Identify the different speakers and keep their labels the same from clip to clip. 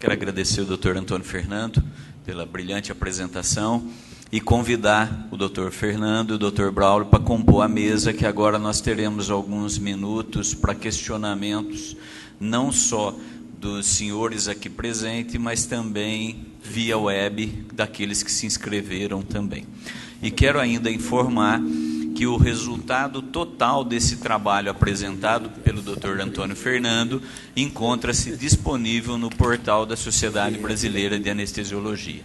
Speaker 1: Quero agradecer ao Dr. Antônio Fernando pela brilhante apresentação e convidar o Dr. Fernando e o Dr. Braulio para compor a mesa, que agora nós teremos alguns minutos para questionamentos, não só dos senhores aqui presentes, mas também via web daqueles que se inscreveram também. E quero ainda informar que o resultado total desse trabalho apresentado pelo Dr. Antônio Fernando encontra-se disponível no portal da Sociedade Brasileira de Anestesiologia.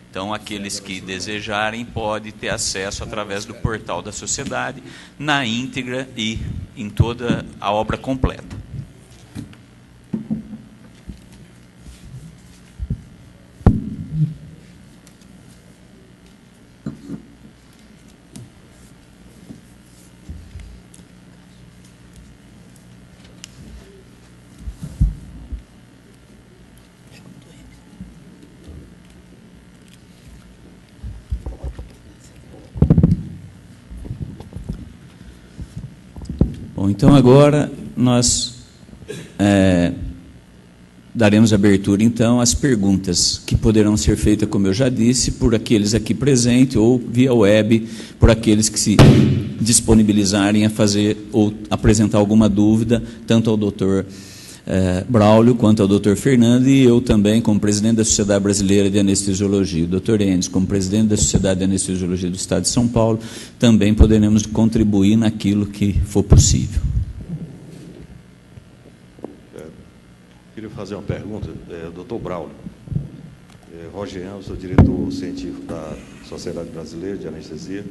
Speaker 1: Então, aqueles que desejarem podem ter acesso através do portal da Sociedade, na íntegra e em toda a obra completa. Bom, então agora nós daremos abertura então às perguntas que poderão ser feitas, como eu já disse, por aqueles aqui presentes ou via web, por aqueles que se disponibilizarem a fazer ou apresentar alguma dúvida, tanto ao doutor Braulio quanto ao doutor Fernando, e eu também, como presidente da Sociedade Brasileira de Anestesiologia, o doutor Enes, como presidente da Sociedade de Anestesiologia do Estado de São Paulo, também poderemos contribuir naquilo que for possível.
Speaker 2: Queria fazer uma pergunta, doutor Braulio. Roger Ramos, sou diretor científico da Sociedade Brasileira de Anestesia.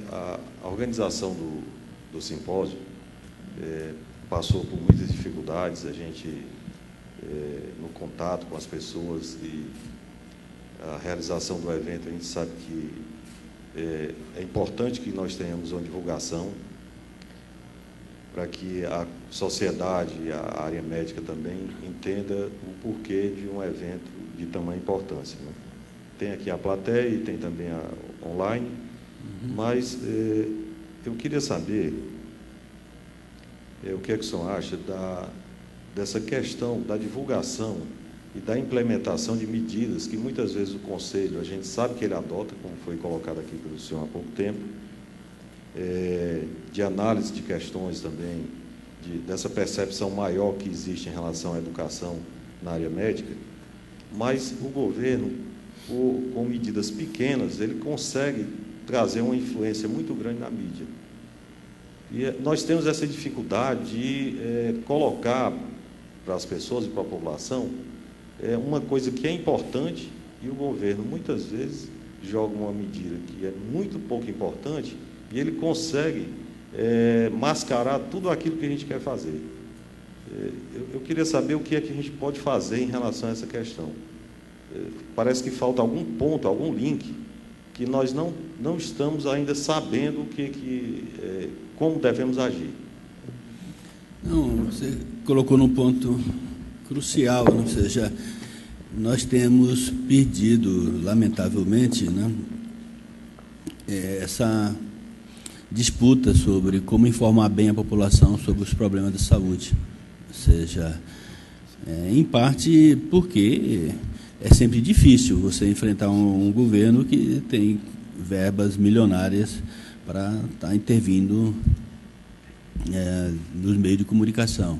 Speaker 2: A organização do simpósio passou por muitas dificuldades, a gente, no contato com as pessoas, e a realização do evento, a gente sabe que é importante que nós tenhamos uma divulgação para que a sociedade e a área médica também entenda o porquê de um evento de tamanha importância, né? Tem aqui a plateia e tem também a online, mas eu queria saber o que é que o senhor acha dessa questão da divulgação e da implementação de medidas que muitas vezes o Conselho, a gente sabe que ele adota, como foi colocado aqui pelo senhor há pouco tempo, de análise de questões também, dessa percepção maior que existe em relação à educação na área médica, mas o governo, com medidas pequenas, ele consegue trazer uma influência muito grande na mídia. E nós temos essa dificuldade de colocar para as pessoas e para a população uma coisa que é importante, e o governo, muitas vezes, joga uma medida que é muito pouco importante e ele consegue mascarar tudo aquilo que a gente quer fazer. Eu queria saber o que é que a gente pode fazer em relação a essa questão. Parece que falta algum ponto, algum link, que nós não estamos ainda sabendo como devemos agir.
Speaker 3: Não, você colocou num ponto crucial, ou seja, nós temos perdido, lamentavelmente, né, essa disputa sobre como informar bem a população sobre os problemas de saúde. Ou seja, em parte porque é sempre difícil você enfrentar um governo que tem verbas milionárias para estar intervindo nos meios de comunicação.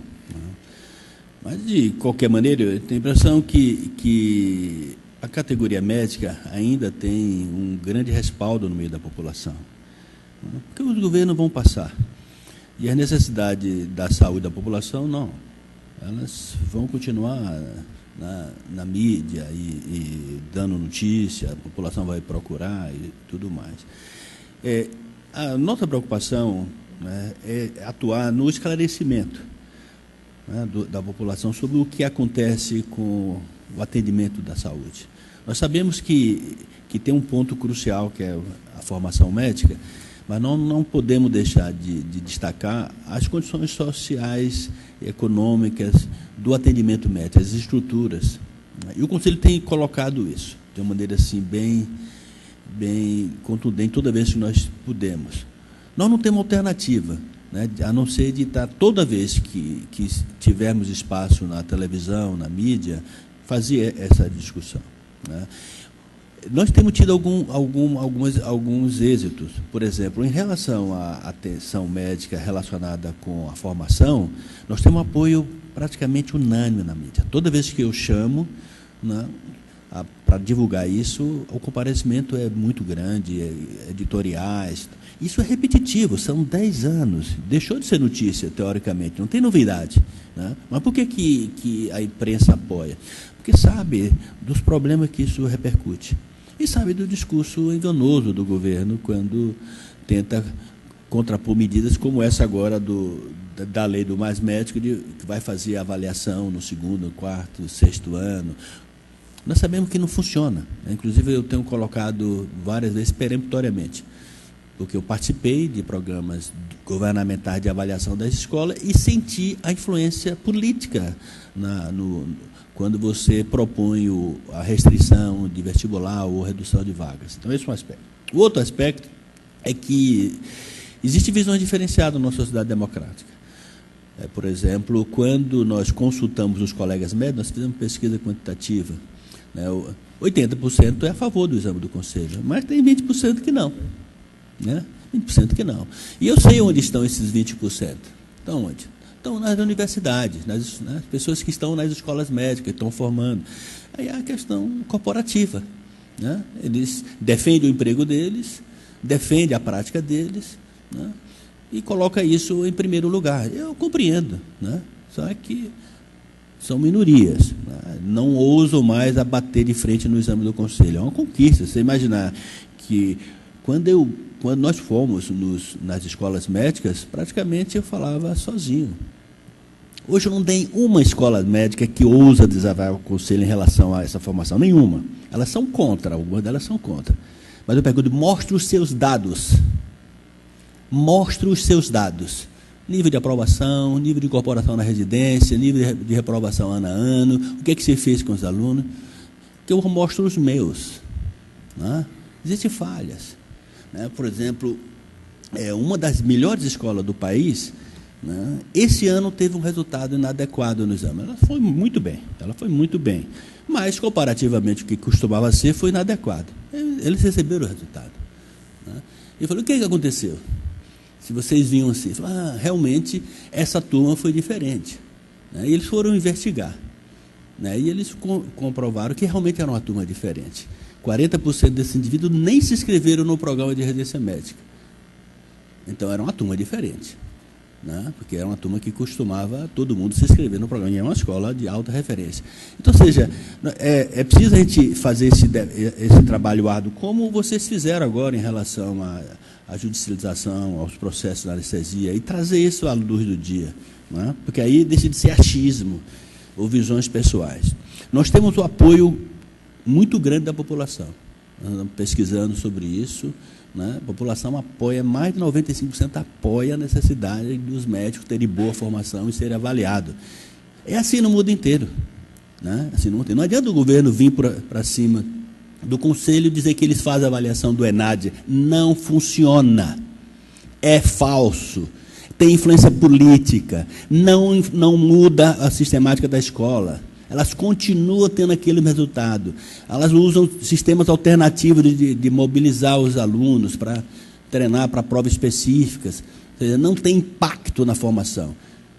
Speaker 3: Mas, de qualquer maneira, eu tenho a impressão que a categoria médica ainda tem um grande respaldo no meio da população. Porque os governos vão passar. E a necessidade da saúde da população, não. Elas vão continuar na mídia e dando notícia, a população vai procurar e tudo mais. A nossa preocupação, né, é atuar no esclarecimento, né, da população sobre o que acontece com o atendimento da saúde. Nós sabemos que tem um ponto crucial, que é a formação médica, mas não podemos deixar de destacar as condições sociais, econômicas do atendimento médico, as estruturas. E o Conselho tem colocado isso de uma maneira assim, bem contundente, toda vez que nós podemos. Nós não temos alternativa. né, a não ser de estar toda vez que tivermos espaço na televisão, na mídia, fazer essa discussão, né? Nós temos tido alguns êxitos. Por exemplo, em relação à atenção médica relacionada com a formação, nós temos um apoio praticamente unânime na mídia. Toda vez que eu chamo, né, para divulgar isso, o comparecimento é muito grande, editoriais. Isso é repetitivo, são 10 anos. Deixou de ser notícia, teoricamente, não tem novidade, né? Mas por que a imprensa apoia? Porque sabe dos problemas que isso repercute. E sabe do discurso enganoso do governo quando tenta contrapor medidas como essa agora da lei do Mais Médico, que vai fazer avaliação no 2º, 4º, 6º ano. Nós sabemos que não funciona. Inclusive, eu tenho colocado várias vezes peremptoriamente, porque eu participei de programas governamentais de avaliação das escolas e senti a influência política quando você propõe a restrição de vestibular ou redução de vagas. Então, esse é um aspecto. O outro aspecto é que existem visões diferenciadas na sociedade democrática. Por exemplo, quando nós consultamos os colegas médicos, nós fizemos pesquisa quantitativa, né? 80% é a favor do exame do conselho, mas tem 20% que não, né? 20% que não. E eu sei onde estão esses 20%. Estão onde? Estão nas universidades, nas pessoas que estão nas escolas médicas, estão formando. Aí é a questão corporativa, né? Eles defendem o emprego deles, defendem a prática deles, né? E coloca isso em primeiro lugar. Eu compreendo, né? Só que são minorias, né? Não ousam mais a bater de frente no exame do conselho. É uma conquista. Você imaginar que quando nós fomos nas escolas médicas, praticamente eu falava sozinho. Hoje não tem uma escola médica que ousa desafiar o conselho em relação a essa formação. Nenhuma. Elas são contra, algumas delas são contra. Mas eu pergunto, mostre os seus dados. Mostre os seus dados. Nível de aprovação, nível de incorporação na residência, nível de reprovação ano a ano, o que é que você fez com os alunos. Que eu mostro os meus, né? Existem falhas, né? Por exemplo, uma das melhores escolas do país, né, esse ano teve um resultado inadequado no exame. Ela foi muito bem, mas comparativamente o que costumava ser foi inadequado. Eles receberam o resultado, né? E eu falei, o que aconteceu? Se vocês viam assim, realmente essa turma foi diferente, né? E eles foram investigar, né? E eles comprovaram que realmente era uma turma diferente. 40% desses indivíduos nem se inscreveram no programa de residência médica. Então, era uma turma diferente, né? Porque era uma turma que costumava todo mundo se inscrever no programa, e é uma escola de alta referência. Então, ou seja, é preciso a gente fazer esse trabalho árduo, como vocês fizeram agora em relação à judicialização, aos processos da anestesia, e trazer isso à luz do dia, né? Porque aí deixa de ser achismo ou visões pessoais. Nós temos o apoio muito grande da população. Nós estamos pesquisando sobre isso, né? A população apoia, mais de 95% apoia a necessidade dos médicos terem boa formação e serem avaliados. É assim no mundo inteiro, né? Assim no mundo inteiro. Não adianta o governo vir para cima do conselho e dizer que eles fazem a avaliação do ENAD. Não funciona. É falso. Tem influência política. Não muda a sistemática da escola. Elas continuam tendo aquele resultado. Elas usam sistemas alternativos de mobilizar os alunos para treinar para provas específicas. Ou seja, não tem impacto na formação,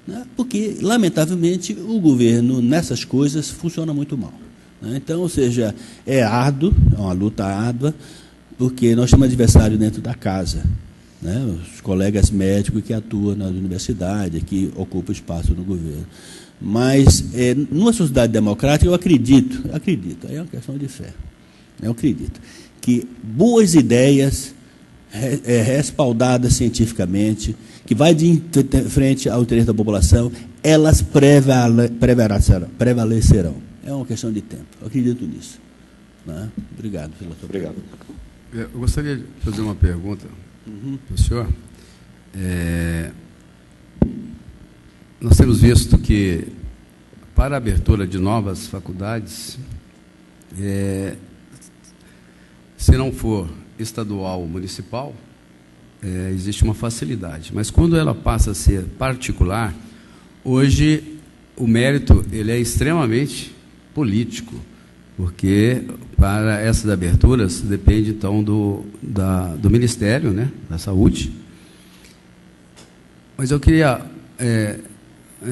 Speaker 3: né? Porque, lamentavelmente, o governo, nessas coisas, funciona muito mal, né? Então, ou seja, é árduo, é uma luta árdua, porque nós temos adversário dentro da casa, né? Os colegas médicos que atuam nas universidades, que ocupam espaço no governo. Mas, numa sociedade democrática, eu acredito, aí é uma questão de fé, eu acredito que boas ideias, respaldadas cientificamente, que vai de frente ao interesse da população, elas prevalecerão. É uma questão de tempo, eu acredito nisso, né? Obrigado pela sua pergunta.
Speaker 4: Eu gostaria de fazer uma pergunta para o senhor. Nós temos visto que, para a abertura de novas faculdades, se não for estadual ou municipal, existe uma facilidade. Mas quando ela passa a ser particular, hoje o mérito ele é extremamente político, porque para essas aberturas depende então do Ministério, né, da Saúde. Mas eu queria,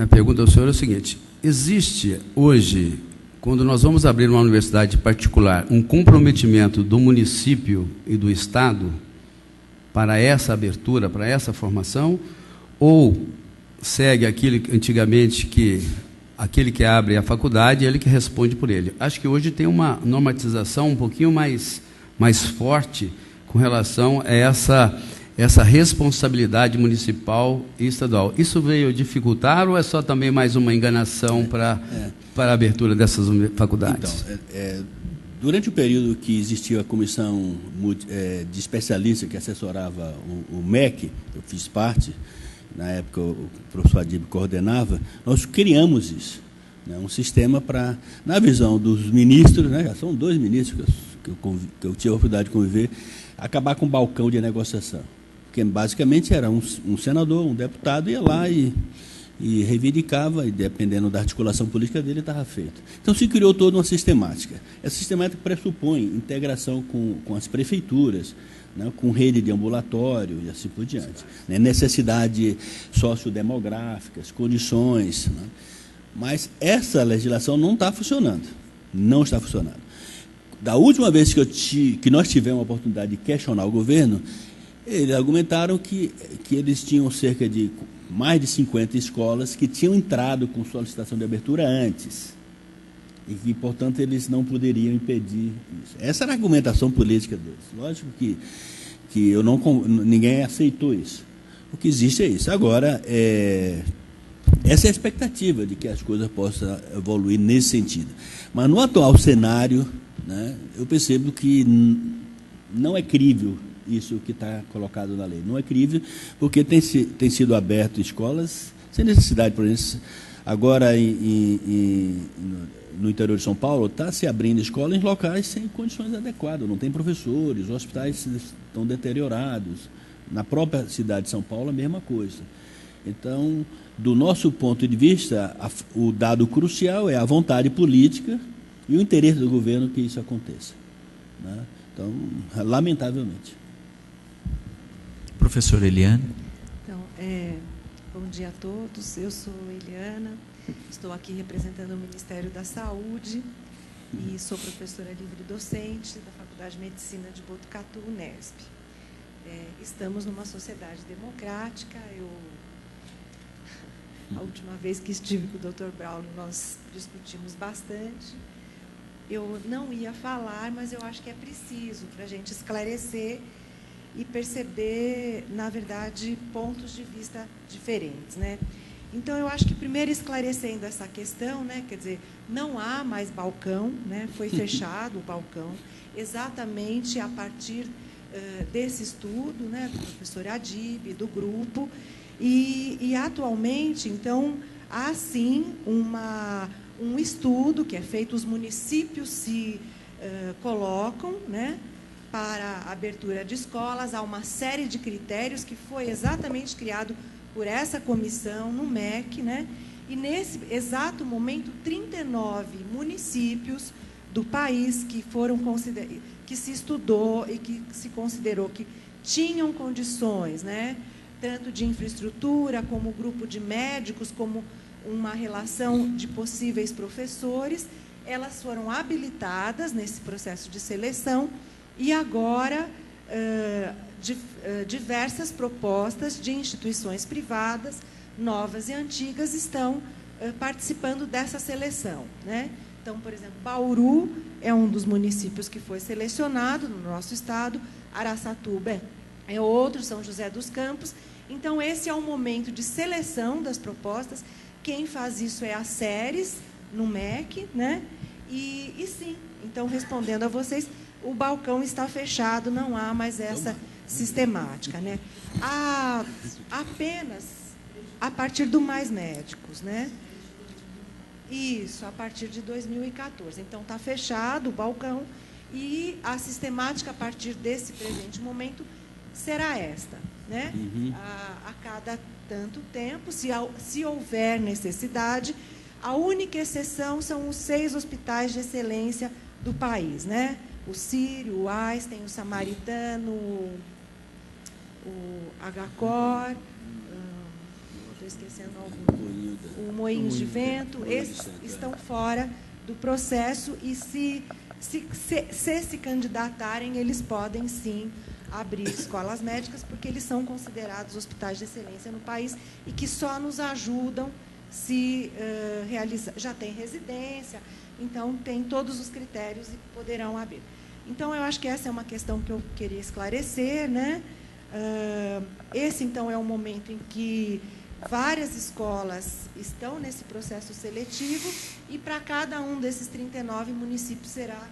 Speaker 4: a pergunta ao senhor é o seguinte: existe hoje, quando nós vamos abrir uma universidade particular, um comprometimento do município e do Estado para essa abertura, para essa formação, ou segue aquele antigamente que aquele que abre a faculdade, ele que responde por ele? Acho que hoje tem uma normatização um pouquinho mais forte com relação a essa responsabilidade municipal e estadual. Isso veio dificultar ou é só também mais uma enganação para a abertura dessas faculdades?
Speaker 3: Então, durante o período que existiu a comissão de especialistas que assessorava o MEC, eu fiz parte, na época o professor Adib coordenava, nós criamos isso, né, um sistema para, na visão dos ministros, né, já são 2 ministros que eu tive a oportunidade de conviver, acabar com o balcão de negociação. Porque basicamente era um senador, um deputado, ia lá e reivindicava, e dependendo da articulação política dele, estava feito. Então se criou toda uma sistemática. Essa sistemática pressupõe integração com as prefeituras, né, com rede de ambulatório e assim por diante, né, necessidade sociodemográficas, condições, né, mas essa legislação não está funcionando, não está funcionando. Da última vez que nós tivemos a oportunidade de questionar o governo, eles argumentaram que eles tinham cerca de mais de 50 escolas que tinham entrado com solicitação de abertura antes, e que, portanto, eles não poderiam impedir isso. Essa era a argumentação política deles. Lógico que ninguém aceitou isso. O que existe é isso. Agora, essa é a expectativa de que as coisas possam evoluir nesse sentido. Mas, no atual cenário, né, eu percebo que não é crível isso que está colocado na lei. Não é crível, porque tem sido aberto escolas sem necessidade, por exemplo, agora no interior de São Paulo, está se abrindo escolas em locais sem condições adequadas, não tem professores, os hospitais estão deteriorados. Na própria cidade de São Paulo, a mesma coisa. Então, do nosso ponto de vista, o dado crucial é a vontade política e o interesse do governo que isso aconteça, né? Então, lamentavelmente.
Speaker 1: Professora Eliane.
Speaker 5: Então, bom dia a todos. Eu sou Eliana, estou aqui representando o Ministério da Saúde e sou professora livre docente da Faculdade de Medicina de Botucatu, Unesp. Estamos numa sociedade democrática. A última vez que estive com o Dr. Braulio, nós discutimos bastante. Eu não ia falar, mas eu acho que é preciso para a gente esclarecer e perceber, na verdade, pontos de vista diferentes, né? Então, eu acho que primeiro esclarecendo essa questão, né, quer dizer, não há mais balcão, né, foi fechado o balcão, exatamente a partir desse estudo, né, do professor Adib, do grupo, e atualmente, então, há sim um estudo que é feito, os municípios se colocam, né, para a abertura de escolas, há uma série de critérios que foi exatamente criado por essa comissão no MEC, né? E nesse exato momento, 39 municípios do país que se estudou e que se considerou que tinham condições, né? Tanto de infraestrutura, como grupo de médicos, como uma relação de possíveis professores, elas foram habilitadas nesse processo de seleção. E agora, diversas propostas de instituições privadas, novas e antigas, estão participando dessa seleção, né? Então, por exemplo, Bauru é um dos municípios que foi selecionado no nosso estado, Araçatuba é outro, São José dos Campos. Então, esse é o momento de seleção das propostas. Quem faz isso é a SERES, no MEC, né? E sim, então, respondendo a vocês, o balcão está fechado, não há mais essa sistemática, né? Há apenas a partir do Mais Médicos, né? Isso, a partir de 2014. Então, está fechado o balcão e a sistemática, a partir desse presente momento, será esta. né? A cada tanto tempo, se houver necessidade. A única exceção são os 6 hospitais de excelência do país, né? O Sírio, o Einstein, o Samaritano, o HCOR, estou esquecendo algum, o Moinhos de Vento, esses estão fora do processo e se candidatarem, eles podem sim abrir escolas médicas, porque eles são considerados hospitais de excelência no país e que só nos ajudam se realizar. Já tem residência, então tem todos os critérios e poderão abrir. Então, eu acho que essa é uma questão que eu queria esclarecer, né? Esse, então, é o momento em que várias escolas estão nesse processo seletivo e para cada um desses 39 municípios será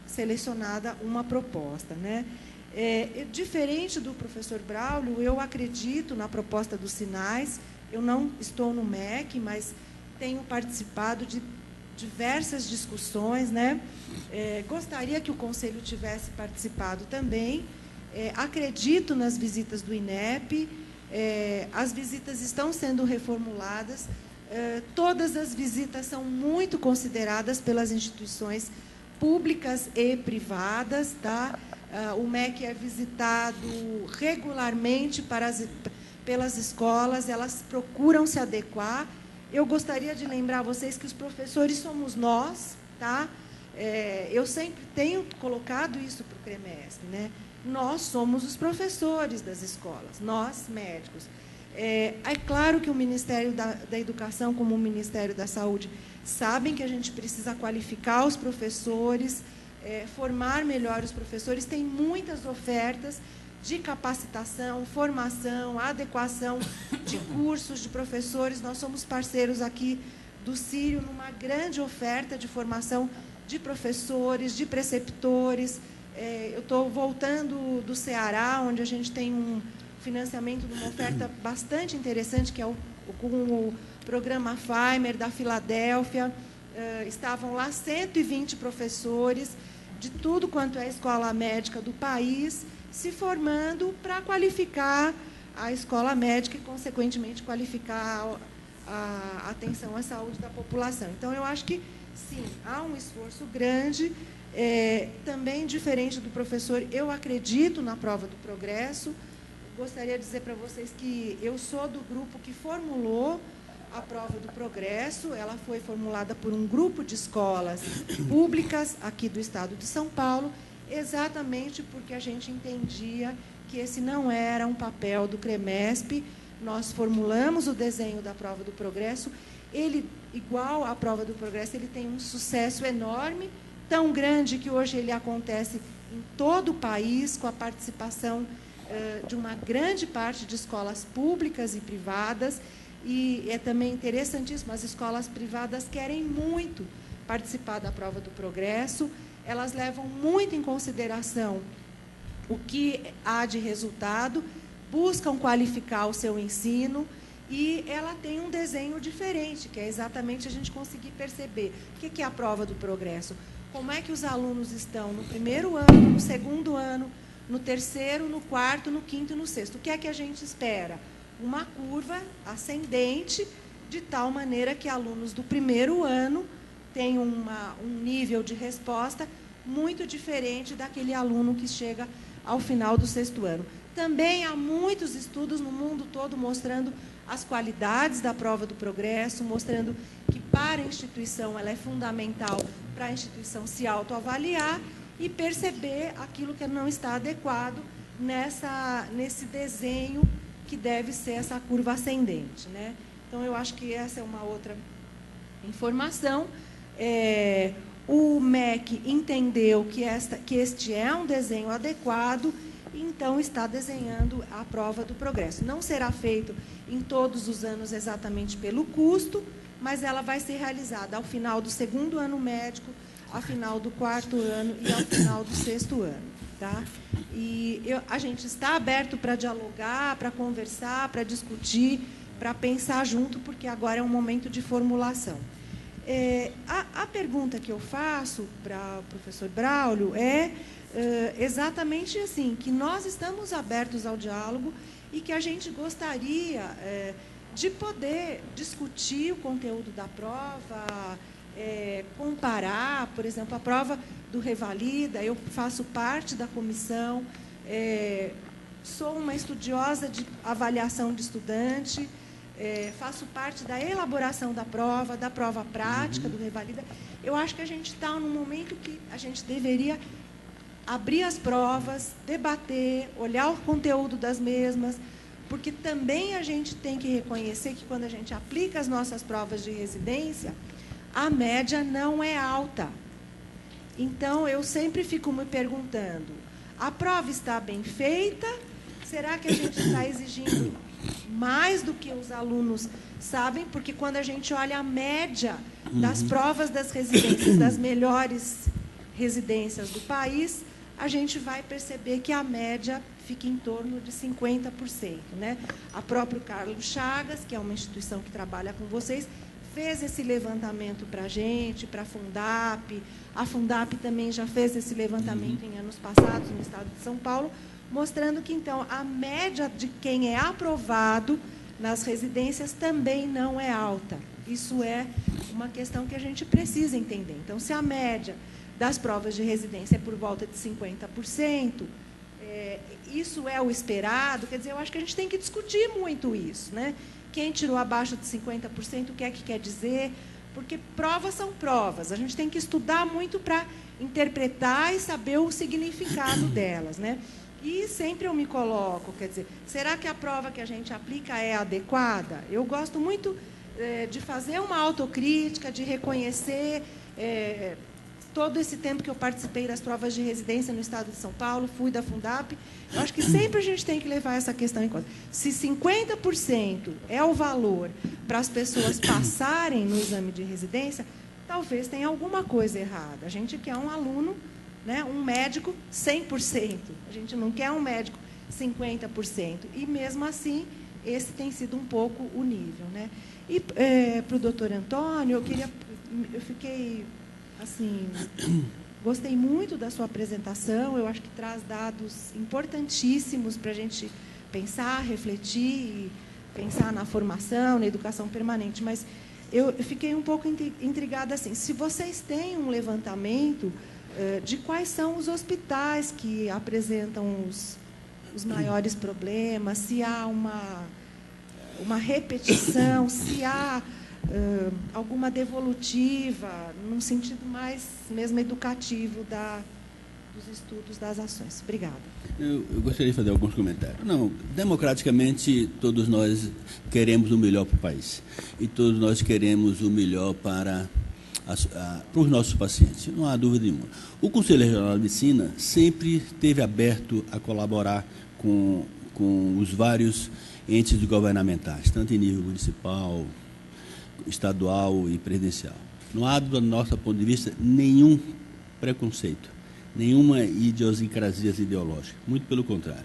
Speaker 5: selecionada uma proposta, né? Diferente do professor Braulio, eu acredito na proposta dos sinais. Eu não estou no MEC, mas tenho participado de diversas discussões, né? Gostaria que o Conselho tivesse participado também. Acredito nas visitas do INEP. As visitas estão sendo reformuladas. Todas as visitas são muito consideradas pelas instituições públicas e privadas, tá? O MEC é visitado regularmente pelas escolas, elas procuram se adequar. Eu gostaria de lembrar a vocês que os professores somos nós, tá? Eu sempre tenho colocado isso para o CREMESP, né? Nós somos os professores das escolas, nós, médicos. É claro que o Ministério da Educação, como o Ministério da Saúde, sabem que a gente precisa qualificar os professores, formar melhor os professores. Tem muitas ofertas de capacitação, formação, adequação de cursos de professores. Nós somos parceiros aqui do Sírio numa grande oferta de formação de professores, de preceptores. Eu estou voltando do Ceará, onde a gente tem um financiamento de uma oferta bastante interessante, que é com o programa Feimer, da Filadélfia. Estavam lá 120 professores de tudo quanto é escola médica do país, se formando para qualificar a escola médica e, consequentemente, qualificar a atenção à saúde da população. Então, eu acho que, sim, há um esforço grande. Também, diferente do professor, eu acredito na prova do progresso. Gostaria de dizer para vocês que eu sou do grupo que formulou a prova do progresso. Ela foi formulada por um grupo de escolas públicas aqui do estado de São Paulo, exatamente porque a gente entendia que esse não era um papel do CREMESP. Nós formulamos o desenho da prova do progresso. Ele, igual à prova do progresso, ele tem um sucesso enorme, tão grande que hoje ele acontece em todo o país, com a participação de uma grande parte de escolas públicas e privadas. E é também interessantíssimo, as escolas privadas querem muito participar da prova do progresso. Elas levam muito em consideração o que há de resultado, buscam qualificar o seu ensino, e ela tem um desenho diferente, que é exatamente a gente conseguir perceber o que é a prova do progresso. Como é que os alunos estão no primeiro ano, no segundo ano, no terceiro, no quarto, no quinto e no sexto. O que é que a gente espera? Uma curva ascendente, de tal maneira que alunos do primeiro ano têm um nível de resposta muito diferente daquele aluno que chega ao final do sexto ano. Também há muitos estudos no mundo todo mostrando as qualidades da prova do progresso, mostrando que para a instituição ela é fundamental para a instituição se autoavaliar e perceber aquilo que não está adequado nesse desenho que deve ser essa curva ascendente, né? Então, eu acho que essa é uma outra informação. O MEC entendeu que este é um desenho adequado, e então está desenhando a prova do progresso. Não será feito em todos os anos exatamente pelo custo, mas ela vai ser realizada ao final do segundo ano médico, ao final do quarto ano e ao final do sexto ano. Tá? E a gente está aberto para dialogar, para conversar, para discutir, para pensar junto, porque agora é um momento de formulação. A pergunta que eu faço para o professor Braulio exatamente assim, que nós estamos abertos ao diálogo e que a gente gostaria de poder discutir o conteúdo da prova, comparar, por exemplo, a prova do Revalida. Eu faço parte da comissão, sou uma estudiosa de avaliação de estudante, faço parte da elaboração da prova prática do Revalida. Eu acho que a gente está num momento que a gente deveria abrir as provas, debater, olhar o conteúdo das mesmas, porque também a gente tem que reconhecer que quando a gente aplica as nossas provas de residência, a média não é alta. Então, eu sempre fico me perguntando, a prova está bem feita? Será que a gente está exigindo mais do que os alunos sabem? Porque quando a gente olha a média das provas das residências, das melhores residências do país, a gente vai perceber que a média fica em torno de 50%. Né? A própria Carlos Chagas, que é uma instituição que trabalha com vocês, fez esse levantamento para a gente, para a Fundap. A Fundap também já fez esse levantamento em anos passados no estado de São Paulo, mostrando que, então, a média de quem é aprovado nas residências também não é alta. Isso é uma questão que a gente precisa entender. Então, se a média das provas de residência é por volta de 50%, isso é o esperado, quer dizer, eu acho que a gente tem que discutir muito isso, né? Quem tirou abaixo de 50%, o que é que quer dizer? Porque provas são provas, a gente tem que estudar muito para interpretar e saber o significado delas, né? E sempre eu me coloco, quer dizer, será que a prova que a gente aplica é adequada? Eu gosto muito de fazer uma autocrítica, de reconhecer todo esse tempo que eu participei das provas de residência no estado de São Paulo, fui da Fundap, eu acho que sempre a gente tem que levar essa questão em conta. Se 50% é o valor para as pessoas passarem no exame de residência, talvez tenha alguma coisa errada. A gente quer um aluno, né, um médico 100%. A gente não quer um médico 50%. E, mesmo assim, esse tem sido um pouco o nível. Né? E, para o doutor Antônio, eu fiquei... assim, gostei muito da sua apresentação, eu acho que traz dados importantíssimos para a gente pensar, refletir, pensar na formação, na educação permanente, mas eu fiquei um pouco intrigada assim, se vocês têm um levantamento de quais são os hospitais que apresentam os maiores problemas, se há uma repetição, se há alguma devolutiva, num sentido mais mesmo educativo dos estudos, das ações. Obrigada.
Speaker 3: Eu gostaria de fazer alguns comentários. Não, democraticamente, todos nós queremos o melhor para o país. E todos nós queremos o melhor para os nossos pacientes, não há dúvida nenhuma. O Conselho Regional de Medicina sempre esteve aberto a colaborar com os vários entes governamentais, tanto em nível municipal, estadual e presidencial. Não há, do nosso ponto de vista, nenhum preconceito, nenhuma idiosincrasia ideológica. Muito pelo contrário.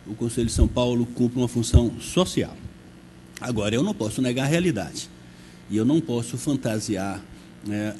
Speaker 3: O Conselho de São Paulo cumpre uma função social. Agora, eu não posso negar a realidade. E eu não posso fantasiar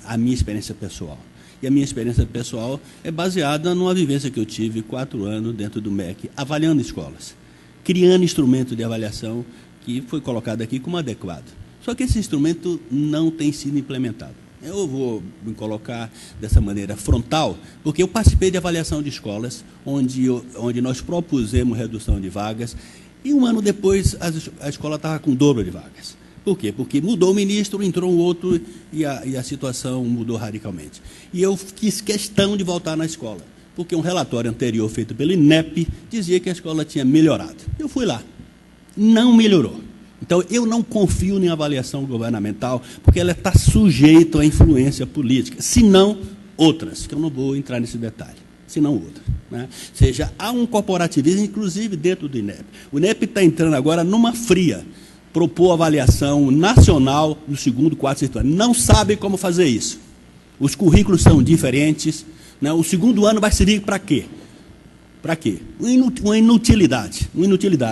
Speaker 3: a minha experiência pessoal. E a minha experiência pessoal é baseada numa vivência que eu tive 4 anos dentro do MEC, avaliando escolas, criando instrumento de avaliação que foi colocado aqui como adequado. Só que esse instrumento não tem sido implementado. Eu vou me colocar dessa maneira frontal, porque eu participei de avaliação de escolas, onde nós propusemos redução de vagas, e 1 ano depois a escola estava com o dobro de vagas. Por quê? Porque mudou o ministro, entrou um outro, e a situação mudou radicalmente. E eu fiz questão de voltar na escola, porque um relatório anterior feito pelo INEP dizia que a escola tinha melhorado. Eu fui lá. Não melhorou. Então, eu não confio em avaliação governamental, porque ela está sujeita à influência política, se não outras, que eu não vou entrar nesse detalhe, se não outras. Né? Ou seja, há um corporativismo, inclusive dentro do INEP. O INEP está entrando agora numa fria, propor avaliação nacional do 2º, 4º, 6º ano. Não sabe como fazer isso. Os currículos são diferentes. Né? O 2º ano vai servir para quê? Para quê? Uma inutilidade,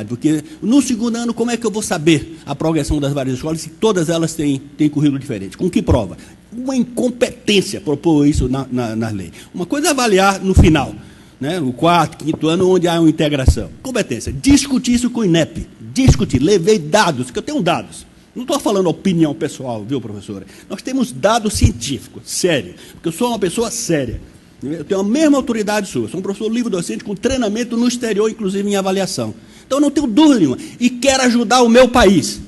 Speaker 3: porque no 2º ano, como é que eu vou saber a progressão das várias escolas se todas elas têm currículo diferente? Com que prova? Uma incompetência propor isso na lei. Uma coisa é avaliar no final, né, no 4º, 5º ano, onde há uma integração. Competência. Discutir isso com o INEP. Discutir. Levei dados, que eu tenho dados. Não estou falando opinião pessoal, viu, professora? Nós temos dados científicos, sério. Porque eu sou uma pessoa séria. Eu tenho a mesma autoridade sua. Sou um professor livre-docente com treinamento no exterior, inclusive em avaliação. Então, eu não tenho dúvida nenhuma. E quero ajudar o meu país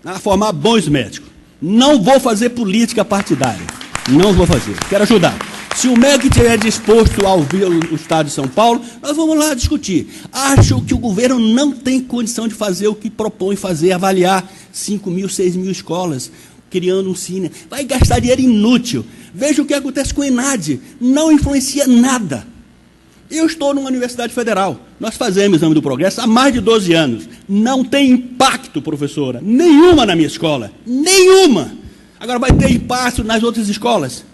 Speaker 3: a formar bons médicos. Não vou fazer política partidária. Não vou fazer. Quero ajudar. Se o MEC estiver disposto a ouvir o Estado de São Paulo, nós vamos lá discutir. Acho que o governo não tem condição de fazer o que propõe fazer, avaliar 5.000, 6.000 escolas, criando um Cine. Vai gastar dinheiro inútil. Veja o que acontece com o ENAD. Não influencia nada. Eu estou numa universidade federal. Nós fazemos exame do progresso há mais de 12 anos. Não tem impacto, professora, nenhuma na minha escola. Nenhuma. Agora vai ter impacto nas outras escolas.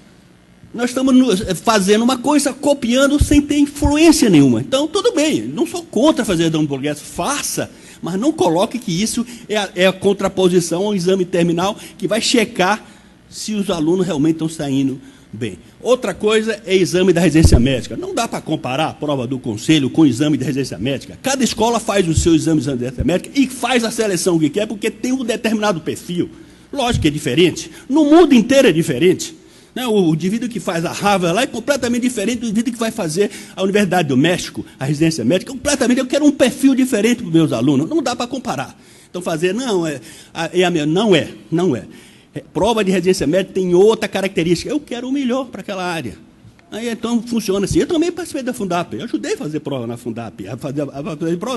Speaker 3: Nós estamos fazendo uma coisa, copiando, sem ter influência nenhuma. Então, tudo bem, não sou contra fazer exame do progresso, faça, mas não coloque que isso é a contraposição ao exame terminal que vai checar se os alunos realmente estão saindo bem. Outra coisa é exame da residência médica. Não dá para comparar a prova do conselho com o exame da residência médica. Cada escola faz o seu exame de residência médica e faz a seleção que quer, porque tem um determinado perfil. Lógico que é diferente. No mundo inteiro é diferente. O indivíduo que faz a Harvard lá é completamente diferente do indivíduo que vai fazer a Universidade do México, a residência médica, completamente. Eu quero um perfil diferente para os meus alunos. Não dá para comparar. Então, fazer, não é. Prova de residência médica tem outra característica. Eu quero o melhor para aquela área. Aí, então, funciona assim. Eu também participei da Fundap. Eu ajudei a fazer prova na Fundap, a fazer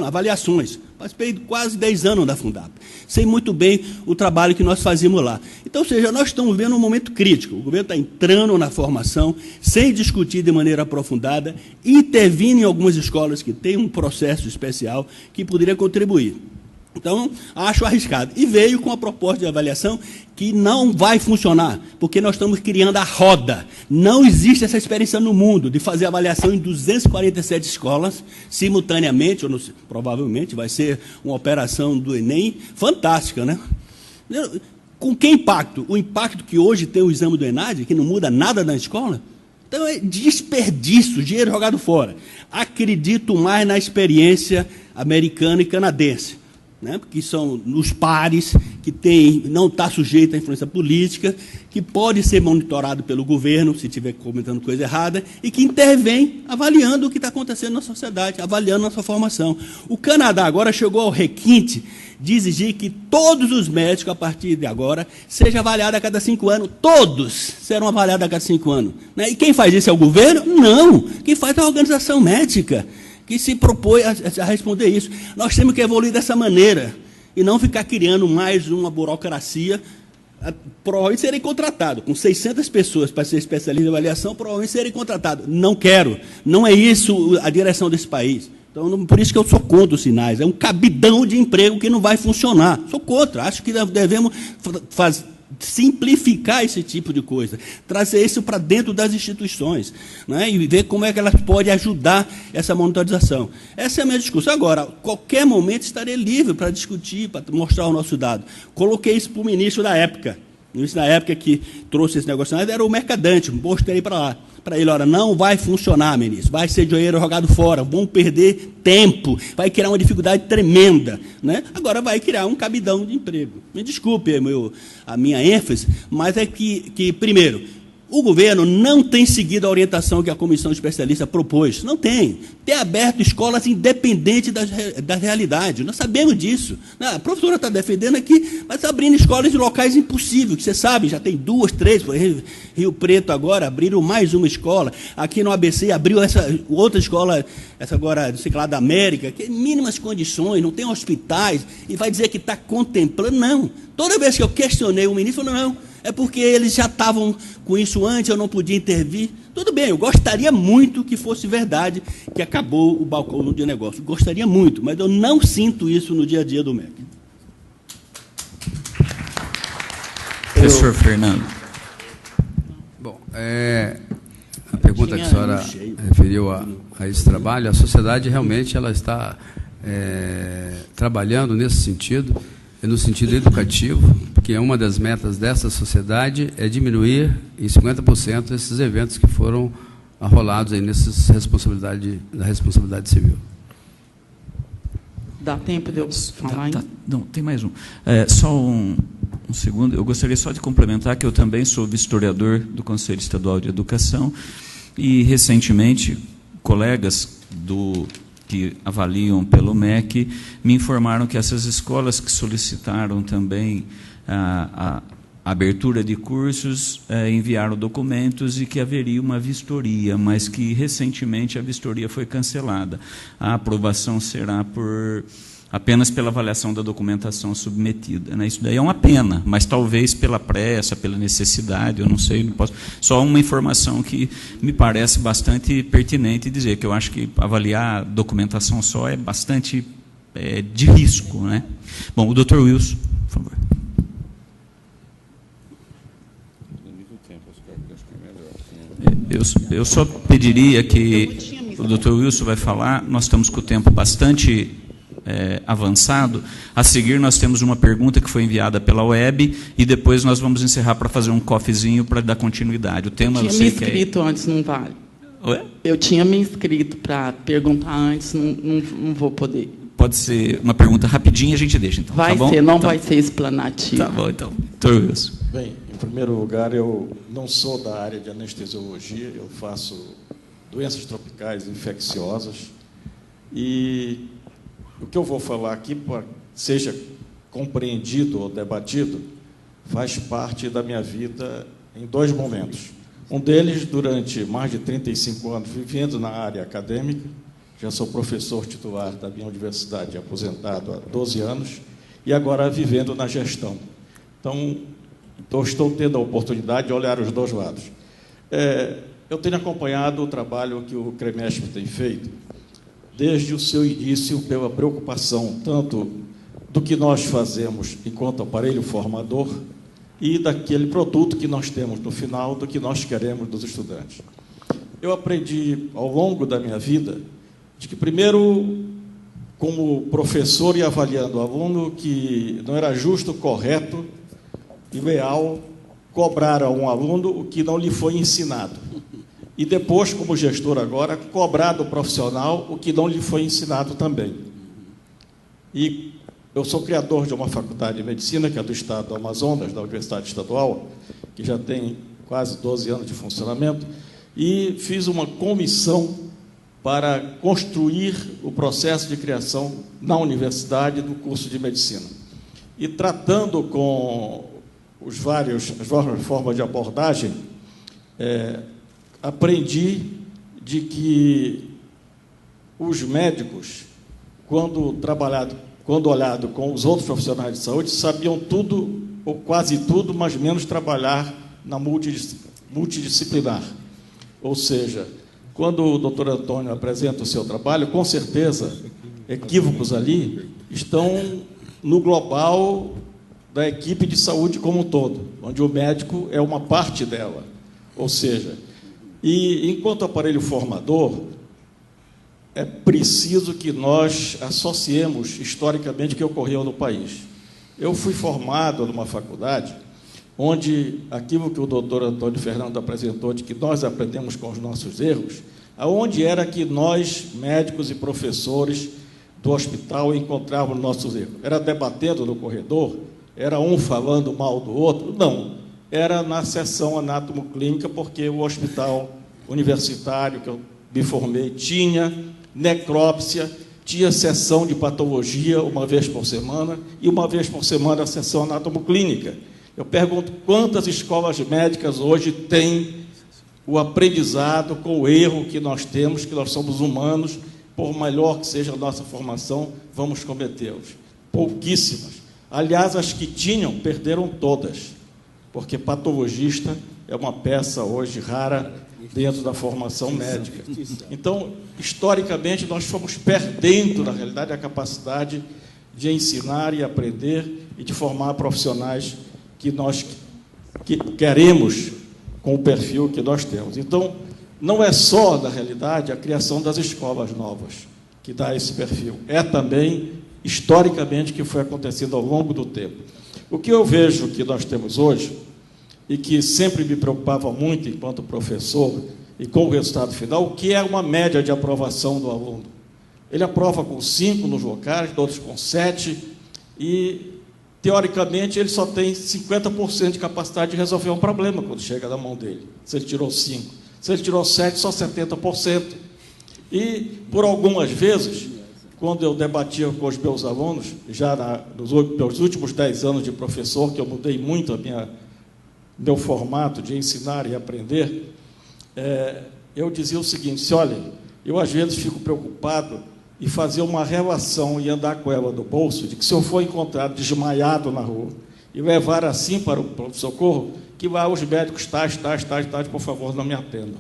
Speaker 3: avaliações. Participei de quase 10 anos da Fundap. Sei muito bem o trabalho que nós fazíamos lá. Então, ou seja, nós estamos vendo um momento crítico. O governo está entrando na formação, sem discutir de maneira aprofundada, intervindo em algumas escolas que têm um processo especial que poderia contribuir. Então, acho arriscado. E veio com a proposta de avaliação que não vai funcionar, porque nós estamos criando a roda. Não existe essa experiência no mundo de fazer avaliação em 247 escolas simultaneamente, ou não, provavelmente vai ser uma operação do Enem fantástica, né? Com que impacto? O impacto que hoje tem o exame do ENAD, que não muda nada na escola? Então, é desperdício, dinheiro jogado fora. Acredito mais na experiência americana e canadense, né, que são os pares, que não está sujeito à influência política, que pode ser monitorado pelo governo, se estiver comentando coisa errada, e que intervém avaliando o que está acontecendo na sociedade, avaliando nossa formação. O Canadá agora chegou ao requinte de exigir que todos os médicos, a partir de agora, sejam avaliados a cada 5 anos. Todos serão avaliados a cada 5 anos. Né? E quem faz isso é o governo? Não. Quem faz é a organização médica, que se propõe a responder isso. Nós temos que evoluir dessa maneira e não ficar criando mais uma burocracia. Provavelmente serem contratados, com 600 pessoas para ser especialista em avaliação, provavelmente serem contratados. Não quero, não é isso a direção desse país. Então, por isso que eu sou contra os sinais. É um cabidão de emprego que não vai funcionar. Sou contra, acho que devemos simplificar esse tipo de coisa, trazer isso para dentro das instituições, né, e ver como é que elas podem ajudar essa monitorização. Essa é a minha discussão. Agora, qualquer momento estarei livre para discutir, para mostrar o nosso dado. Coloquei isso para o ministro da época. O ministro da época que trouxe esse negócio era o Mercadante, mostrei para lá. Para ele, olha, não vai funcionar, ministro, vai ser dinheiro jogado fora, vão perder tempo, vai criar uma dificuldade tremenda, né? Agora vai criar um cabidão de emprego. Me desculpe a minha ênfase, mas é que, primeiro, o governo não tem seguido a orientação que a comissão especialista propôs. Não tem. Tem aberto escolas independentes da realidade. Nós sabemos disso. A professora está defendendo aqui, mas está abrindo escolas em locais impossíveis, que você sabe, já tem 2, 3, por exemplo, Rio Preto agora, abriram mais uma escola. Aqui no ABC abriu essa outra escola, essa agora, não sei lá, da América, que é mínimas condições, não tem hospitais, e vai dizer que está contemplando. Não. Toda vez que eu questionei o ministro, não. É porque eles já estavam com isso antes, eu não podia intervir. Tudo bem, eu gostaria muito que fosse verdade que acabou o balcão de negócio. Gostaria muito, mas eu não sinto isso no dia a dia do MEC.
Speaker 1: Professor Fernando.
Speaker 4: Bom, a pergunta que a senhora referiu a esse trabalho, a sociedade realmente ela está trabalhando nesse sentido, no sentido educativo, porque uma das metas dessa sociedade é diminuir em 50% esses eventos que foram arrolados aí nessas da responsabilidade civil.
Speaker 6: Dá tempo de eu falar?
Speaker 1: Não, tem mais um. Só um segundo. Eu gostaria só de complementar que eu também sou historiador do Conselho Estadual de Educação e, recentemente, colegas que avaliam pelo MEC me informaram que essas escolas que solicitaram também a abertura de cursos enviaram documentos e que haveria uma vistoria, mas que recentemente a vistoria foi cancelada. A aprovação será apenas pela avaliação da documentação submetida, né? Isso daí é uma pena, mas talvez pela pressa, pela necessidade, eu não sei, não posso. Só uma informação que me parece bastante pertinente dizer, que eu acho que avaliar documentação só é bastante de risco, né? Bom, o Dr. Wilson, por favor. Eu só pediria que o Dr. Wilson vai falar, nós estamos com o tempo bastante avançado. A seguir, nós temos uma pergunta que foi enviada pela web e depois nós vamos encerrar para fazer um coffeezinho para dar continuidade. O tema
Speaker 6: eu tinha me inscrito antes, não vale.
Speaker 1: Ué?
Speaker 6: Eu tinha me inscrito para perguntar antes, não vou poder.
Speaker 1: Pode ser uma pergunta rapidinha, a gente deixa, então.
Speaker 6: Vai
Speaker 1: tá bom?
Speaker 6: ser, não
Speaker 1: então,
Speaker 6: vai ser explanativo.
Speaker 1: Tá bom, então. Dr. Wilson.
Speaker 7: Bem, em primeiro lugar, eu não sou da área de anestesiologia, eu faço doenças tropicais infecciosas e o que eu vou falar aqui, seja compreendido ou debatido, faz parte da minha vida em dois momentos. Um deles, durante mais de 35 anos, vivendo na área acadêmica, já sou professor titular da minha universidade, aposentado há 12 anos, e agora vivendo na gestão. Então, estou tendo a oportunidade de olhar os dois lados. Eu tenho acompanhado o trabalho que o CREMESP tem feito, desde o seu início, pela preocupação tanto do que nós fazemos enquanto aparelho formador e daquele produto que nós temos no final, do que nós queremos dos estudantes. Eu aprendi, ao longo da minha vida, de que, primeiro, como professor e avaliando o aluno, que não era justo, correto e leal cobrar a um aluno o que não lhe foi ensinado. E depois, como gestor agora, cobrar do profissional o que não lhe foi ensinado também. E eu sou criador de uma faculdade de medicina, que é do Estado do Amazonas, da Universidade Estadual, que já tem quase 12 anos de funcionamento, e fiz uma comissão para construir o processo de criação na universidade do curso de medicina. E tratando com as várias formas de abordagem, aprendi de que os médicos, quando olhado com os outros profissionais de saúde, sabiam tudo, ou quase tudo, mas menos trabalhar na multidisciplinar. Ou seja, quando o doutor Antônio apresenta o seu trabalho, com certeza, equívocos ali estão no global da equipe de saúde como um todo, onde o médico é uma parte dela. Ou seja, e enquanto aparelho formador, é preciso que nós associemos historicamente o que ocorreu no país. Eu fui formado numa faculdade onde aquilo que o doutor Antônio Fernando apresentou, de que nós aprendemos com os nossos erros, aonde era que nós, médicos e professores do hospital, encontrávamos nossos erros? Era debatendo no corredor? Era um falando mal do outro? Não. Era na sessão anatomo-clínica, porque o hospital universitário que eu me formei tinha necrópsia, tinha sessão de patologia uma vez por semana, e uma vez por semana a sessão anatomo-clínica. Eu pergunto, quantas escolas médicas hoje têm o aprendizado com o erro que nós temos, que nós somos humanos, por melhor que seja a nossa formação, vamos cometê-los? Pouquíssimas. Aliás, as que tinham, perderam todas, porque patologista é uma peça hoje rara dentro da formação médica. Então, historicamente, nós fomos perdendo, na realidade, a capacidade de ensinar e aprender e de formar profissionais que nós queremos com o perfil que nós temos. Então, não é só, na realidade, a criação das escolas novas que dá esse perfil. É também, historicamente, que foi acontecendo ao longo do tempo. O que eu vejo que nós temos hoje, e que sempre me preocupava muito enquanto professor e com o resultado final, o que é uma média de aprovação do aluno. Ele aprova com 5 nos locais, outros com 7, e, teoricamente, ele só tem 50% de capacidade de resolver um problema quando chega na mão dele, se ele tirou 5. Se ele tirou 7, só 70%. E, por algumas vezes, quando eu debatia com os meus alunos, já nos últimos 10 anos de professor, que eu mudei muito meu formato de ensinar e aprender, eu dizia o seguinte: olha, eu às vezes fico preocupado em fazer uma relação e andar com ela no bolso, de que se eu for encontrado desmaiado na rua e levar assim para o pronto-socorro, que lá os médicos, por favor, não me atendam.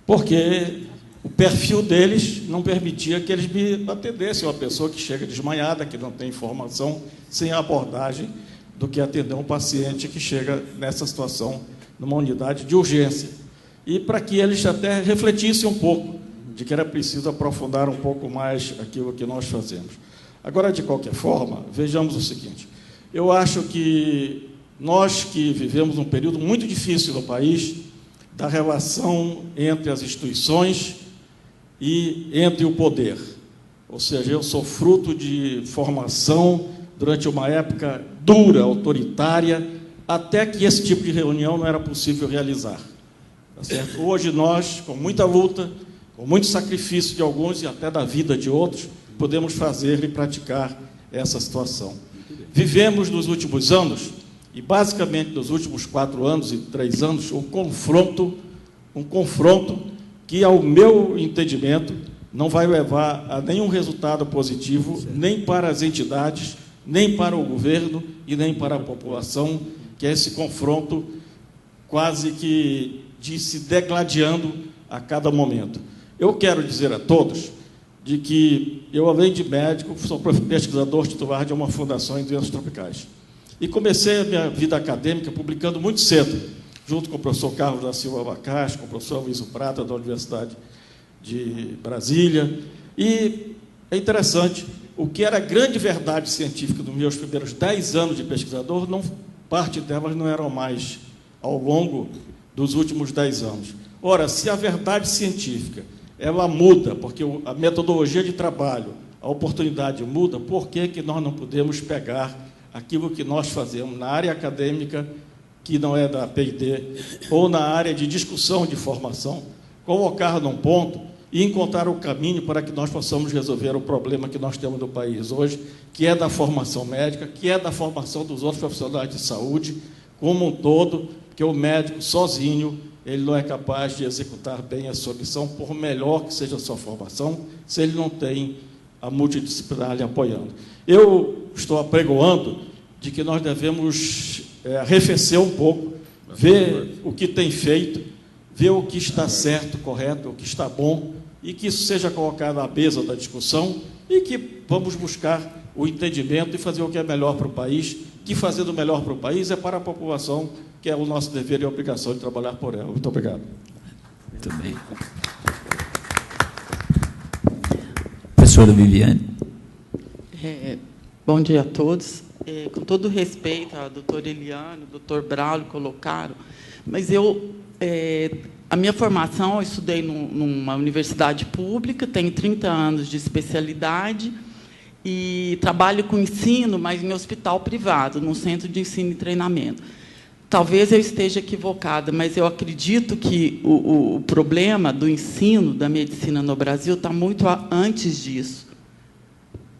Speaker 7: Porque o perfil deles não permitia que eles me atendessem, uma pessoa que chega desmaiada, que não tem informação, sem abordagem do que atender um paciente que chega nessa situação numa unidade de urgência. E para que eles até refletissem um pouco de que era preciso aprofundar um pouco mais aquilo que nós fazemos. Agora, de qualquer forma, vejamos o seguinte: eu acho que nós que vivemos um período muito difícil no país, da relação entre as instituições e entre o poder. Ou seja, eu sou fruto de formação durante uma época dura, autoritária, até que esse tipo de reunião não era possível realizar. Tá certo? Hoje nós, com muita luta, com muito sacrifício de alguns e até da vida de outros, podemos fazer e praticar essa situação. Vivemos nos últimos anos, e basicamente nos últimos 4 anos e 3 anos, um confronto que, ao meu entendimento, não vai levar a nenhum resultado positivo, nem para as entidades, nem para o governo e nem para a população, que é esse confronto quase que de se degladiando a cada momento. Eu quero dizer a todos de que eu, além de médico, sou pesquisador titular de uma fundação em doenças tropicais. E comecei a minha vida acadêmica publicando muito cedo, junto com o professor Carlos da Silva Abacate, com o professor Luiz Prata, da Universidade de Brasília. E é interessante, o que era grande verdade científica dos meus primeiros 10 anos de pesquisador, parte delas não eram mais ao longo dos últimos 10 anos. Ora, se a verdade científica ela muda, porque a metodologia de trabalho, a oportunidade muda, por que nós não podemos pegar aquilo que nós fazemos na área acadêmica, que não é da P&D, ou na área de discussão de formação, colocar num ponto e encontrar o caminho para que nós possamos resolver o problema que nós temos no país hoje, que é da formação médica, que é da formação dos outros profissionais de saúde, como um todo, que o médico sozinho ele não é capaz de executar bem a sua missão, por melhor que seja a sua formação, se ele não tem a multidisciplinar lhe apoiando. Eu estou apregoando de que nós devemos arrefecer um pouco, ver o que tem feito, ver o que está certo, correto, o que está bom, e que isso seja colocado à mesa da discussão, e que vamos buscar o entendimento e fazer o que é melhor para o país, que fazendo o melhor para o país é para a população, que é o nosso dever e obrigação de trabalhar por ela. Muito obrigado.
Speaker 1: Muito bem. Professora Viviane.
Speaker 6: Bom dia a todos. Com todo respeito ao doutor Eliano, ao doutor Braulio colocaram, mas a minha formação, eu estudei numa universidade pública, tenho 30 anos de especialidade e trabalho com ensino, mas em hospital privado, num centro de ensino e treinamento. Talvez eu esteja equivocada, mas eu acredito que o problema do ensino da medicina no Brasil está muito antes disso.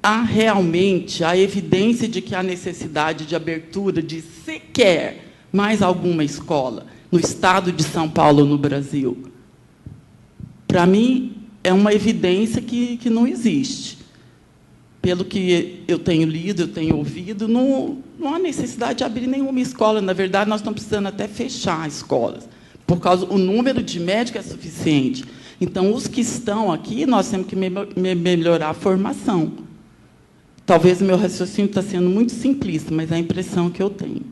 Speaker 6: Há realmente a evidência de que há necessidade de abertura de sequer mais alguma escola no estado de São Paulo, no Brasil. Para mim, é uma evidência que não existe. Pelo que eu tenho lido, eu tenho ouvido, não há necessidade de abrir nenhuma escola. Na verdade, nós estamos precisando até fechar escolas, por causa o número de médicos é suficiente. Então, os que estão aqui, nós temos que melhorar a formação. Talvez o meu raciocínio está sendo muito simplista, mas é a impressão que eu tenho.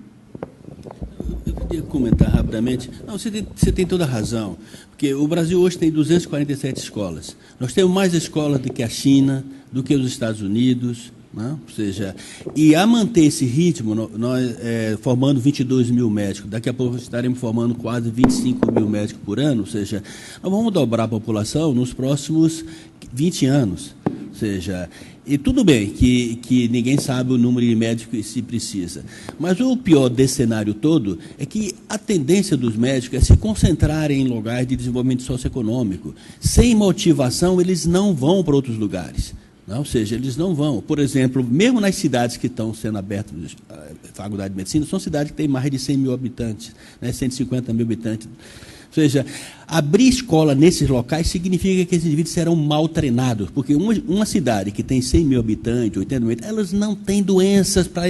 Speaker 3: Eu queria comentar rapidamente. Não, você tem toda a razão, porque o Brasil hoje tem 247 escolas. Nós temos mais escolas do que a China, do que os Estados Unidos, Né? Ou seja, e a manter esse ritmo, nós formando 22 mil médicos, daqui a pouco estaremos formando quase 25 mil médicos por ano, ou seja, nós vamos dobrar a população nos próximos 20 anos. Ou seja, e tudo bem que ninguém sabe o número de médicos que se precisa, mas o pior desse cenário todo é que a tendência dos médicos é se concentrarem em lugares de desenvolvimento socioeconômico. Sem motivação, eles não vão para outros lugares. Não, ou seja, eles não vão. Por exemplo, mesmo nas cidades que estão sendo abertas a faculdade de medicina, são cidades que têm mais de 100 mil habitantes, né, 150 mil habitantes. Ou seja, abrir escola nesses locais significa que esses indivíduos serão mal treinados, porque uma cidade que tem 100 mil habitantes, 80 mil habitantes, elas não têm doenças para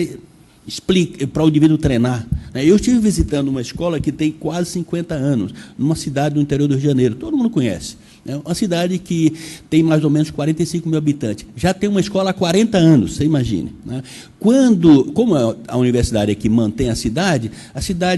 Speaker 3: o indivíduo treinar. Eu estive visitando uma escola que tem quase 50 anos, numa cidade do interior do Rio de Janeiro, todo mundo conhece. É uma cidade que tem mais ou menos 45 mil habitantes. Já tem uma escola há 40 anos, você imagine. Né? Como a universidade é que mantém a cidade,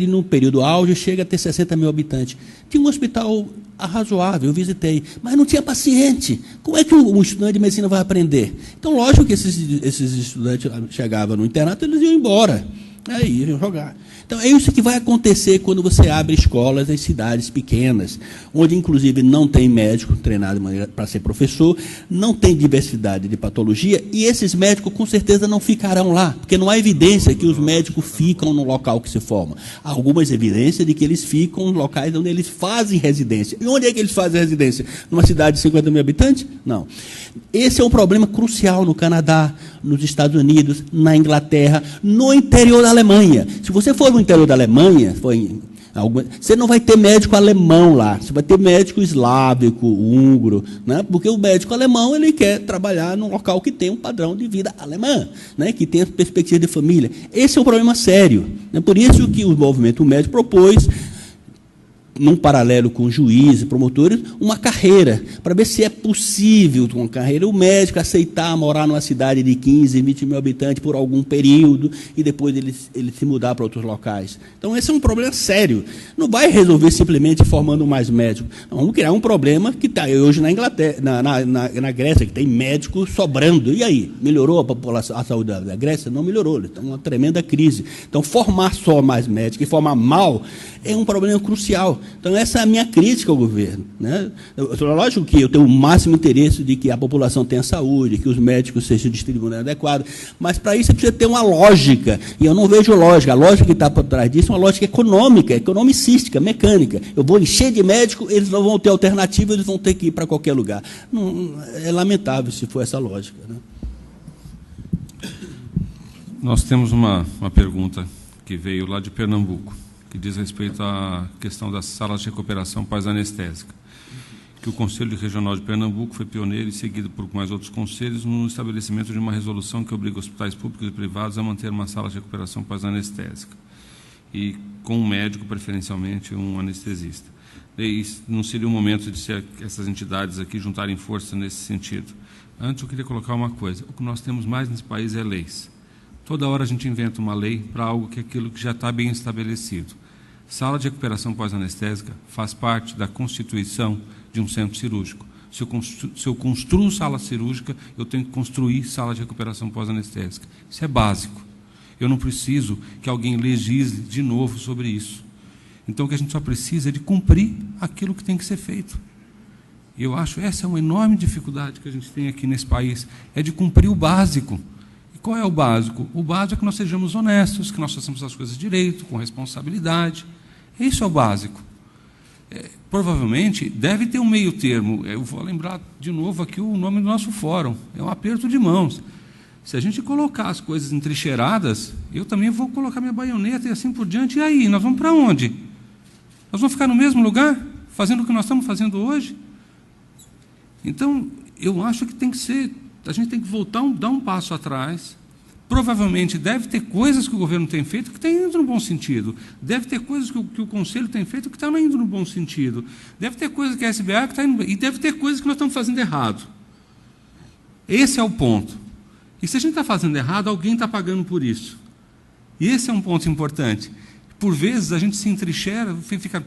Speaker 3: num período auge, chega a ter 60 mil habitantes. Tinha um hospital razoável, eu visitei, mas não tinha paciente. Como é que um estudante de medicina vai aprender? Então, lógico que esses estudantes chegavam no internato, eles iam embora. Aí iam jogar. Então, é isso que vai acontecer quando você abre escolas em cidades pequenas, onde, inclusive, não tem médico treinado para ser professor, não tem diversidade de patologia, e esses médicos, com certeza, não ficarão lá, porque não há evidência que os médicos ficam no local que se forma. Há algumas evidências de que eles ficam em locais onde eles fazem residência. E onde é que eles fazem residência? Numa cidade de 50 mil habitantes? Não. Esse é um problema crucial no Canadá, nos Estados Unidos, na Inglaterra, no interior da Alemanha. Se você for no interior da Alemanha, você não vai ter médico alemão lá, você vai ter médico eslávico, húngaro, né? Porque o médico alemão ele quer trabalhar num local que tem um padrão de vida alemã, né? Que tem perspectiva de família. Esse é um problema sério. Né? Por isso que o movimento médico propôs, num paralelo com juízes e promotores, uma carreira, para ver se é possível, com uma carreira, o médico aceitar morar numa cidade de 15, 20 mil habitantes por algum período e depois ele se mudar para outros locais. Então, esse é um problema sério. Não vai resolver simplesmente formando mais médicos. Vamos criar um problema que está hoje na Inglaterra, na Grécia, que tem médicos sobrando. E aí? Melhorou a população, a saúde da Grécia? Não melhorou. Está uma tremenda crise. Então, formar só mais médicos e formar mal é um problema crucial. Então, essa é a minha crítica ao governo. Né? Lógico que eu tenho o máximo interesse de que a população tenha saúde, que os médicos sejam distribuídos adequados, mas para isso você precisa ter uma lógica, e eu não vejo lógica. A lógica que está por trás disso é uma lógica econômica, economicística, mecânica. Eu vou encher de médicos, eles não vão ter alternativa, eles vão ter que ir para qualquer lugar. Não, é lamentável se for essa lógica. Né?
Speaker 8: Nós temos uma pergunta que veio lá de Pernambuco, que diz respeito à questão das salas de recuperação pós-anestésica, que o Conselho Regional de Pernambuco foi pioneiro e seguido por mais outros conselhos no estabelecimento de uma resolução que obriga hospitais públicos e privados a manter uma sala de recuperação pós-anestésica, e com um médico, preferencialmente um anestesista. E não seria o momento de essas entidades aqui juntarem força nesse sentido. Antes, eu queria colocar uma coisa. O que nós temos mais nesse país é leis. Toda hora a gente inventa uma lei para algo que é aquilo que já está bem estabelecido. Sala de recuperação pós-anestésica faz parte da constituição de um centro cirúrgico. Se eu construo sala cirúrgica, eu tenho que construir sala de recuperação pós-anestésica. Isso é básico. Eu não preciso que alguém legisle de novo sobre isso. Então, o que a gente só precisa é de cumprir aquilo que tem que ser feito. E eu acho essa é uma enorme dificuldade que a gente tem aqui nesse país, é de cumprir o básico. Qual é o básico? O básico é que nós sejamos honestos, que nós façamos as coisas direito, com responsabilidade. Isso é o básico. Provavelmente deve ter um meio termo. Eu vou lembrar de novo aqui o nome do nosso fórum. É um aperto de mãos. Se a gente colocar as coisas entrincheiradas, eu também vou colocar minha baioneta e assim por diante. E aí, nós vamos para onde? Nós vamos ficar no mesmo lugar, fazendo o que nós estamos fazendo hoje? Então, eu acho que tem que ser... A gente tem que voltar, dar um passo atrás. Provavelmente deve ter coisas que o governo tem feito que estão indo no bom sentido. Deve ter coisas que o Conselho tem feito que estão indo no bom sentido. Deve ter coisas que a SBA que está indo... E deve ter coisas que nós estamos fazendo errado. Esse é o ponto. E se a gente está fazendo errado, alguém está pagando por isso. E esse é um ponto importante. Por vezes, a gente se entrincheira, fica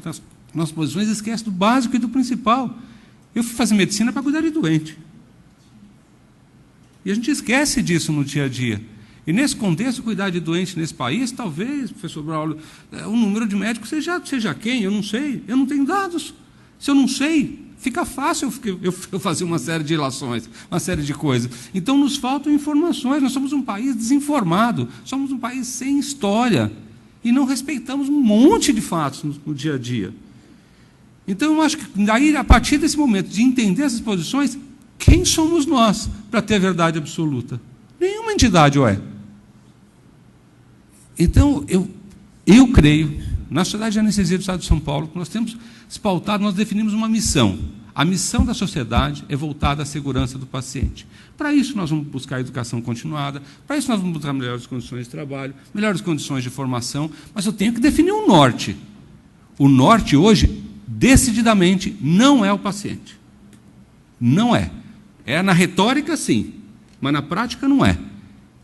Speaker 8: nas posições e esquece do básico e do principal. Eu fui fazer medicina para cuidar de doente. E a gente esquece disso no dia a dia. E nesse contexto, cuidar de doente nesse país, talvez, professor Braulio, o número de médicos seja quem? Eu não sei, eu não tenho dados. Se eu não sei, fica fácil eu fazer uma série de ilações, uma série de coisas. Então, nos faltam informações, nós somos um país desinformado, somos um país sem história, e não respeitamos um monte de fatos no dia a dia. Então, eu acho que, daí, a partir desse momento de entender essas posições, quem somos nós para ter a verdade absoluta? Nenhuma entidade o é. Então, eu creio, na Sociedade de Anestesia do Estado de São Paulo, que nós temos pautado, nós definimos uma missão. A missão da sociedade é voltada à segurança do paciente. Para isso, nós vamos buscar educação continuada, para isso, nós vamos buscar melhores condições de trabalho, melhores condições de formação, mas eu tenho que definir um norte. O norte, hoje, decididamente, não é o paciente. Não é. É na retórica, sim, mas na prática não é.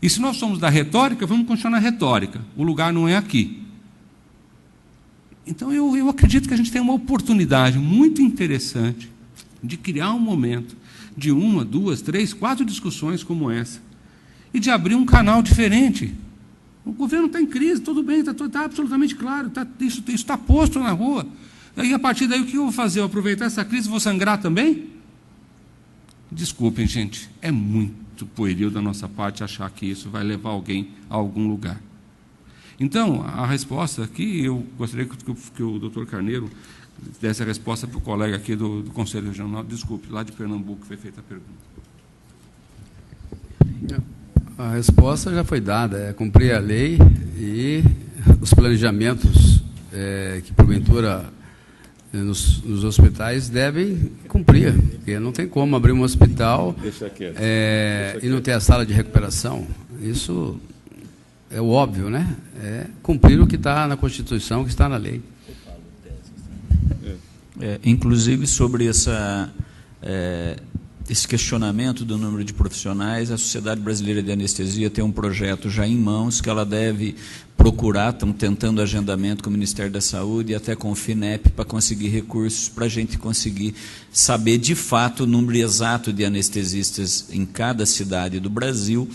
Speaker 8: E se nós somos da retórica, vamos continuar na retórica. O lugar não é aqui. Então, eu acredito que a gente tem uma oportunidade muito interessante de criar um momento de 1, 2, 3, 4 discussões como essa e de abrir um canal diferente. O governo está em crise, tudo bem, está absolutamente claro, isso está posto na rua. Aí, a partir daí, o que eu vou fazer? Eu aproveitar essa crise e vou sangrar também? Desculpem, gente, é muito pueril da nossa parte achar que isso vai levar alguém a algum lugar. Então, a resposta aqui, eu gostaria que o doutor Carneiro desse a resposta para o colega aqui do Conselho Regional, desculpe, lá de Pernambuco foi feita a pergunta.
Speaker 4: A resposta já foi dada, é cumprir a lei e os planejamentos que, porventura, nos hospitais devem cumprir, porque não tem como abrir um hospital e não ter a sala de recuperação. Isso é o óbvio, né? É cumprir o que está na Constituição, o que está na lei.
Speaker 1: Inclusive, sobre esse questionamento do número de profissionais, a Sociedade Brasileira de Anestesia tem um projeto já em mãos que ela deve procurar, estamos tentando agendamento com o Ministério da Saúde e até com o FINEP para conseguir recursos para a gente conseguir saber de fato o número exato de anestesistas em cada cidade do Brasil,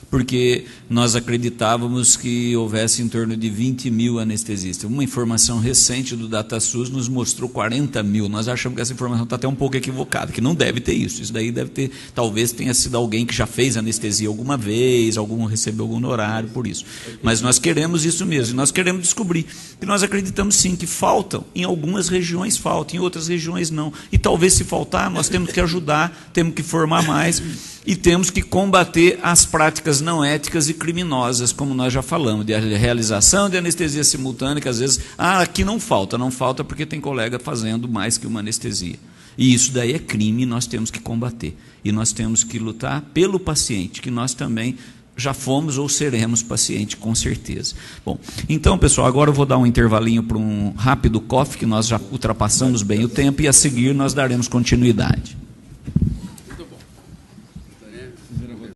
Speaker 1: porque nós acreditávamos que houvesse em torno de 20 mil anestesistas. Uma informação recente do DataSUS nos mostrou 40 mil. Nós achamos que essa informação está até um pouco equivocada, que não deve ter isso. Isso daí deve ter, talvez tenha sido alguém que já fez anestesia alguma vez, recebeu algum horário por isso. Mas nós queremos isso mesmo, e nós queremos descobrir. E nós acreditamos sim que faltam, em algumas regiões faltam, em outras regiões não. E talvez se faltar, nós temos que ajudar, temos que formar mais, e temos que combater as práticas não éticas e criminosas, como nós já falamos, de realização de anestesia simultânea, que às vezes, aqui não falta porque tem colega fazendo mais que uma anestesia. E isso daí é crime e nós temos que combater. E nós temos que lutar pelo paciente, que nós também já fomos ou seremos paciente, com certeza. Bom, então, pessoal, agora eu vou dar um intervalinho para um rápido coffee, que nós já ultrapassamos bem o tempo, e a seguir nós daremos continuidade.